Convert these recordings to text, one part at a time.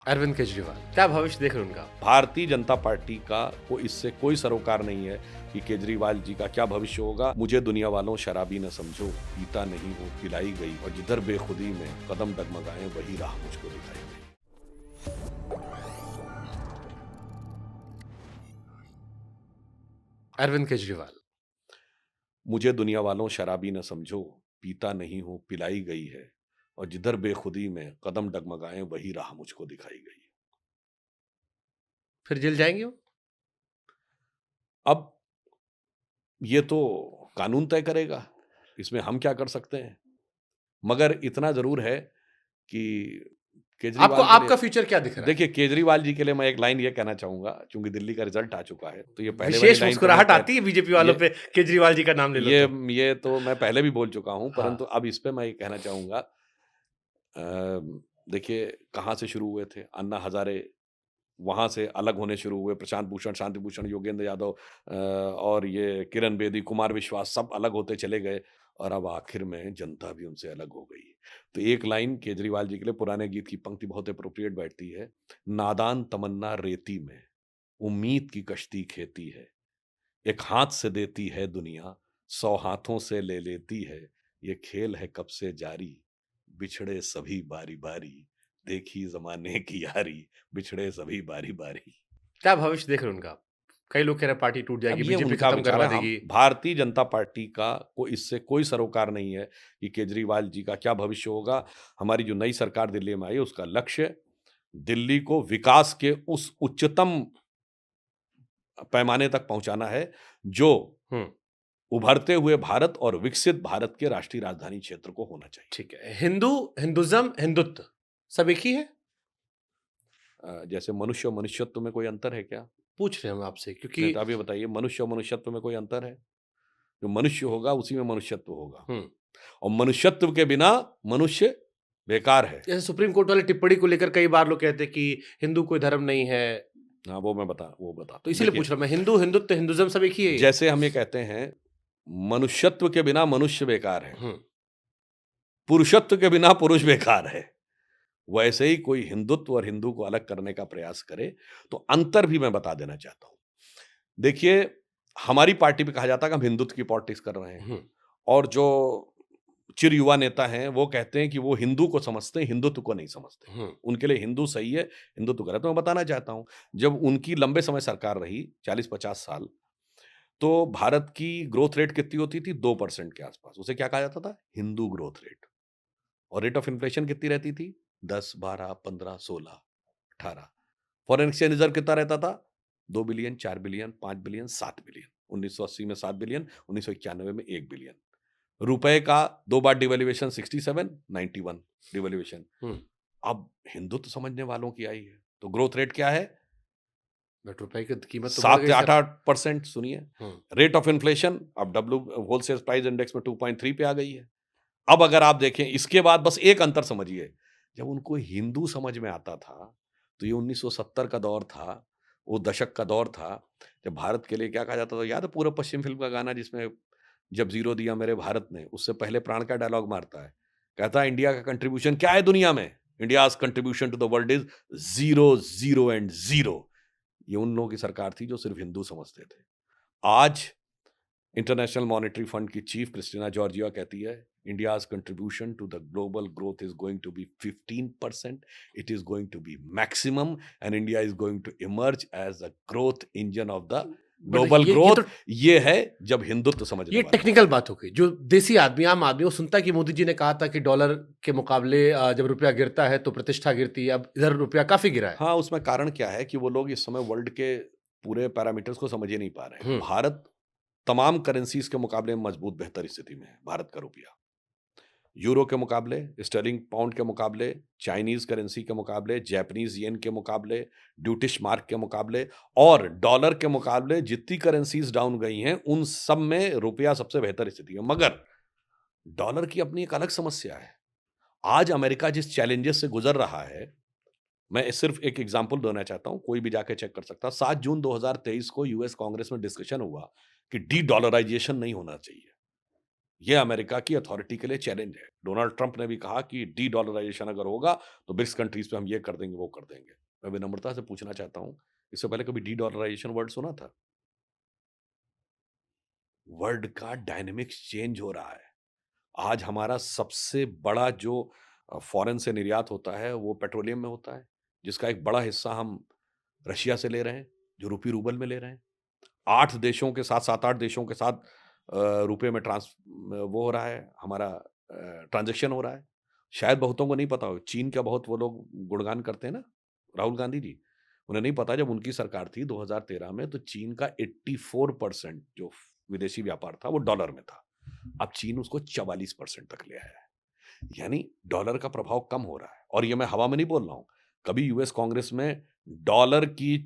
अरविंद केजरीवाल, क्या भविष्य देख रहे हैं उनका? भारतीय जनता पार्टी का को इससे कोई सरोकार नहीं है कि केजरीवाल जी का क्या भविष्य होगा। मुझे दुनिया वालों शराबी न समझो, पीता नहीं हूँ पिलाई गई, और जिधर बेखुदी में कदम डगमगाए वही राह मुझको दिखाई गई। अरविंद केजरीवाल। मुझे दुनिया वालों शराबी न समझो, पीता नहीं हूँ पिलाई गई है, और जिधर बेखुदी में कदम डगमगाए वही राह मुझको दिखाई गई। फिर जेल जाएंगे वो? अब ये तो कानून तय करेगा, इसमें हम क्या कर सकते हैं। मगर इतना जरूर है कि आपको केजरीवाल के आपका लिए, फ्यूचर क्या दिख रहा है? देखिए केजरीवाल जी के लिए मैं एक लाइन ये कहना चाहूंगा, क्योंकि दिल्ली का रिजल्ट आ चुका है, तो ये पहले वाली विशेष लाइन तो मैं मुस्कुराहट आती है बीजेपी वालों ये पे, केजरीवाल जी का नाम ले लो ये तो। ये तो मैं पहले भी बोल चुका हूं, परंतु हाँ। अब इस पे मैं ये कहना चाहूंगा। देखिए कहाँ से शुरू हुए थे अन्ना हजारे, वहां से अलग होने शुरू हुए, प्रशांत भूषण, शांति भूषण, योगेंद्र यादव, और ये किरण बेदी, कुमार विश्वास, सब अलग होते चले गए, और अब आखिर में जनता भी उनसे अलग हो गई। तो एक लाइन केजरीवाल जी के लिए पुराने गीत की पंक्ति बहुत अप्रोप्रिएट बैठती है। नादान तमन्ना रेती में, उम्मीद की कश्ती खेती है, एक हाथ से देती है दुनिया, 100 हाथों से ले लेती है, ये खेल है कब से जारी, बिछड़े सभी बारी बारी, देखी जमाने की यारी, बिछड़े सभी बारी बारी। क्या भविष्य देख रहे हैं उनका? कई लोग कह रहे हैं पार्टी टूट अब जाएगी, ये बीजेपी उनका खत्म विचार करवा है। हम देगी। भारतीय जनता पार्टी का को इससे कोई सरोकार नहीं है कि केजरीवाल जी का क्या भविष्य होगा। हमारी जो नई सरकार दिल्ली में आई, उसका लक्ष्य दिल्ली को विकास के उस उच्चतम पैमाने तक पहुंचाना है, जो हम्म। उभरते हुए भारत और विकसित भारत के राष्ट्रीय राजधानी क्षेत्र को होना चाहिए। ठीक है। हिंदू, हिंदुज्म, हिंदुत्व सब एक ही है? जैसे मनुष्य और मनुष्यत्व में कोई अंतर है क्या? पूछ रहे हैं हम आपसे नहीं क्योंकि तो आप ये बताइए, मनुष्य और मनुष्यत्व में कोई अंतर है? जो मनुष्य होगा उसी में मनुष्यत्व होगा, हम्म। और मनुष्यत्व के बिना मनुष्य बेकार है। जैसे सुप्रीम कोर्ट वाली टिप्पणी को लेकर कई बार लोग कहते हैं कि हिंदू कोई धर्म नहीं है, हाँ, वो बताता तो हूँ। इसीलिए पूछ देखिए, रहा हूं मैं। हिंदू, हिंदुत्व, हिंदुज्म सब एक ही है ये? जैसे हम ये कहते हैं, मनुष्यत्व के बिना मनुष्य बेकार है, हम्म। पुरुषत्व के बिना पुरुष बेकार है, वैसे ही कोई हिंदुत्व और हिंदू को अलग करने का प्रयास करे, तो अंतर भी मैं बता देना चाहता हूं। देखिए, हमारी पार्टी पे कहा जाता है कि हम हिंदुत्व की पॉलिटिक्स कर रहे हैं, हम्म। और जो चिर युवा नेता हैं वो कहते हैं कि वो हिंदू को समझते हैं, हिंदुत्व को नहीं समझते। हम्म। उनके लिए हिंदू सही है, हिंदुत्व गलत है। मैं बताना चाहता हूं, जब उनकी लंबे समय सरकार रही, 40-50 साल, तो भारत की ग्रोथ रेट कितनी होती थी? 2% के आसपास। उसे क्या कहा जाता था? Hindu growth rate. और रेट ऑफ इन्फ्लेशन कितनी रहती थी? 10, 12, 15, 16, 18। फॉरेन एक्सचेंज रिजर्व कितना रहता था? 2 बिलियन, 4 बिलियन, 5 बिलियन, 7 बिलियन। 1980 में 7 बिलियन, 1991 में 1 बिलियन। रुपए का 2 बार डिवैल्यूएशन, 67, 91 डिवैल्यूएशन। हम्म। अब हिंदुत्व समझने वालों की आई है, तो ग्रोथ रेट क्या है? बट रुपए की कीमत तो बढ़ 7 गई से सर। 8-8%। सुनिए, हम्म। रेट ऑफ इन्फ्लेशन अब डब्ल्यू होलसेल प्राइस इंडेक्स में 2.3 पे आ गई है। अब अगर आप देखें इसके बाद, बस एक अंतर समझिए, जब उनको हिंदू समझ में आता था, तो ये 1970 का दौर था, वो दशक का दौर था, जब भारत के लिए क्या कहा जाता था, याद है पूर्व पश्चिम फ़िल्म का गाना जिसमें जब ज़ीरो दिया मेरे भारत ने, उससे पहले प्राण का डायलॉग मारता है। कहता है इंडिया का कंट्रीब्यूशन क्या है दुनिया में? India's contribution to the world is zero, zero and zero. ये उन लोगों की सरकार थी जो सिर्फ़ हिंदू समझते थे। आज इंटरनेशनल मॉनेटरी फंड की चीफ क्रिस्टिना जॉर्जिया कहती है, India's contribution to the global growth is going to be 15%, it is going to be maximum, and India is going to emerge as the growth engine of the but global ये तो growth. ये है जब हिंदुत्व समझने ये वाले technical होते हैं। बात हो गई। जो देसी आदमी, आम आदमी, वो सुनता है कि मोदी जी ने कहा था कि डॉलर के मुकाबले जब रुपया गिरता है तो प्रतिष्ठा गिरती है। अब इधर रुपया काफी गिरा है। हाँ, उसमें कारण क्या है कि वो लोग इस समय वर्ल्ड के पूरे पैरामीटर्स को समझ ही नहीं पा रहे हैं। हम्म। भारत तमाम करेंसीज के मुकाबले में मजबूत बेहतर स्थिति में है। भारत का रुपया यूरो के मुकाबले, स्टर्लिंग पाउंड के मुकाबले, चाइनीज करेंसी के मुकाबले, जापानीज येन के मुकाबले, ड्यूटिश मार्क के मुकाबले और डॉलर के मुकाबले जितनी करेंसीज डाउन गई हैं, उन सब में रुपया सबसे बेहतर स्थिति है। मगर डॉलर की अपनी एक अलग समस्या है। आज अमेरिका जिस चैलेंजेस से गुजर रहा है, मैं सिर्फ एक एग्जांपल देना चाहता हूं, कोई भी जाके चेक कर सकता है। 7 जून 2023 को यूएस कांग्रेस में डिस्कशन हुआ कि डी डॉलराइजेशन नहीं होना चाहिए। ये अमेरिका की अथॉरिटी के लिए चैलेंज है। डोनाल्ड ट्रंप ने भी कहा कि डी डॉलराइजेशन अगर होगा तो ब्रिक्स कंट्रीज पे हम ये कर देंगे, वो कर देंगे। मैं विनम्रता से पूछना चाहता हूं, इससे पहले कभी डी डॉलराइजेशन वर्ड सुना था? वर्ल्ड का डायनेमिक्स चेंज हो रहा है। आज हमारा सबसे बड़ा जो फॉरेन से निर्यात होता है वो पेट्रोलियम में होता है, जिसका एक बड़ा हिस्सा हम रशिया से ले रहे हैं, जो रूपी रूबल में ले रहे हैं। 8 देशों के साथ 7-8 देशों के साथ रुपए में वो हो रहा है, हमारा ट्रांज़ैक्शन हो रहा है। शायद बहुतों को नहीं पता हो, चीन का बहुत वो लोग गुणगान करते हैं ना, राहुल गांधी जी। उन्हें नहीं पता जब उनकी सरकार थी 2013 में तो चीन का 84% जो विदेशी व्यापार था वो डॉलर में था। अब चीन उसको 44% तक ले आया है। यानी डॉलर का प्रभाव कम हो रहा है और ये मैं हवा में नहीं बोल रहा हूँ। कभी यूएस कांग्रेस में डॉलर की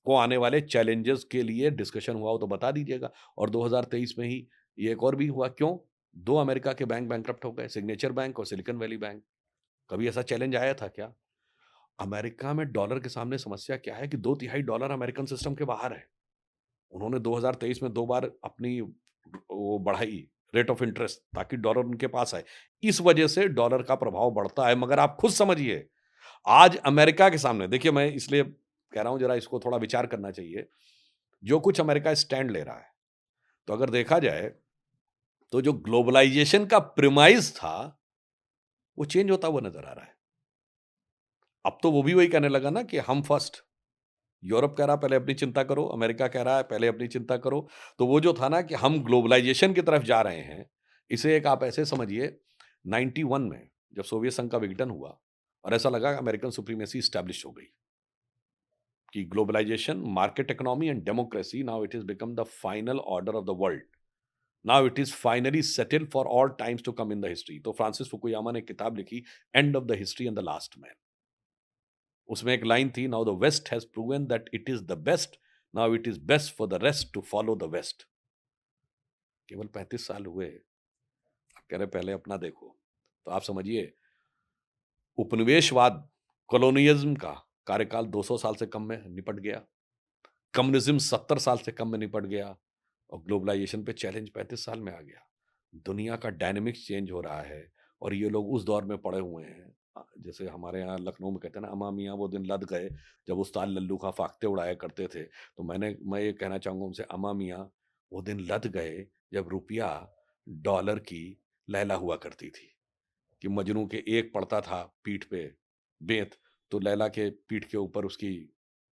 को आने वाले चैलेंजेस के लिए डिस्कशन हुआ हो तो बता दीजिएगा। और 2023 में ही ये एक और भी हुआ। क्यों? 2 अमेरिका के बैंक बैंकरप्ट हो गए, सिग्नेचर बैंक और सिलिकॉन वैली बैंक। कभी ऐसा चैलेंज आया था क्या? अमेरिका में डॉलर के सामने समस्या क्या है कि 2/3 डॉलर अमेरिकन सिस्टम के बाहर है। उन्होंने 2023 में 2 बार अपनी वो बढ़ाई रेट ऑफ इंटरेस्ट ताकि डॉलर उनके पास आए। इस वजह से डॉलर का प्रभाव बढ़ता है। मगर आप खुद समझिए, आज अमेरिका के सामने देखिए, मैं इसलिए कह रहा हूं जरा इसको थोड़ा विचार करना चाहिए। जो कुछ अमेरिका स्टैंड ले रहा है, तो अगर देखा जाए तो जो ग्लोबलाइजेशन का प्रिमाइस था वो चेंज होता हुआ नजर आ रहा है। अब तो वो भी वही कहने लगा ना कि हम फर्स्ट। यूरोप कह रहा पहले अपनी चिंता करो, अमेरिका कह रहा है पहले अपनी चिंता करो। तो वो जो था ना कि हम ग्लोबलाइजेशन की तरफ जा रहे हैं, इसे एक आप ऐसे समझिए 91 में जब सोवियत संघ का विघटन हुआ और ऐसा लगा अमेरिकन सुप्रीमेसी स्टैब्लिश हो गई कि globalisation, market economy and democracy, now it is become the final order of the world. Now it is finally settled for all times to come in the history. तो Francis Fukuyama ने एक किताब लिखी, end of the history and the last man. उसमें एक line थी, now the West has proven that it is the best, now it is best for the rest to follow the West. केवल 35 साल हुए, आप कह रहे पहले अपना देखो। तो आप समझिए, उपनिवेशवाद, कॉलोनियलिज्म का कार्यकाल 200 साल से कम में निपट गया, कम्युनिज्म 70 साल से कम में निपट गया और ग्लोबलाइजेशन पे चैलेंज 35 साल में आ गया। दुनिया का डायनेमिक्स चेंज हो रहा है और ये लोग उस दौर में पड़े हुए हैं। जैसे हमारे यहाँ लखनऊ में कहते हैं ना, अमा मियाँ वो दिन लद गए जब उस्ताद लल्लू खां फाख्ते उड़ाया करते थे। तो मैं ये कहना चाहूँगा उनसे, अमा मियाँ वो दिन लद गए जब रुपया डॉलर की लैला हुआ करती थी, कि मजनू के एक पड़ता था पीठ पे बेंत, तो लैला के पीठ के ऊपर उसकी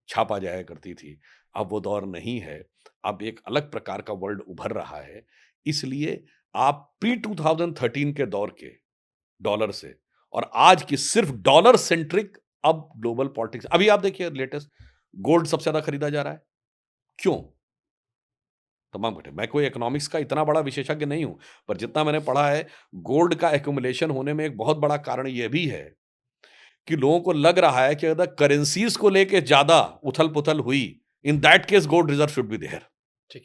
छापा जाया करती थी। अब वो दौर नहीं है। अब एक अलग प्रकार का वर्ल्ड उभर रहा है। इसलिए आप प्री 2013 के दौर के डॉलर से और आज की सिर्फ डॉलर सेंट्रिक अब ग्लोबल पॉलिटिक्स, अभी आप देखिए लेटेस्ट गोल्ड सबसे ज्यादा खरीदा जा रहा है। क्यों? तमाम घटे। मैं कोई इकोनॉमिक्स का इतना बड़ा विशेषज्ञ नहीं हूं, पर जितना मैंने पढ़ा है, गोल्ड का एक्यूमुलेशन होने में एक बहुत बड़ा कारण यह भी है कि लोगों को लग रहा है कि अगर करेंसीज को लेके ज्यादा उथल पुथल हुई, in that case gold reserve should be there.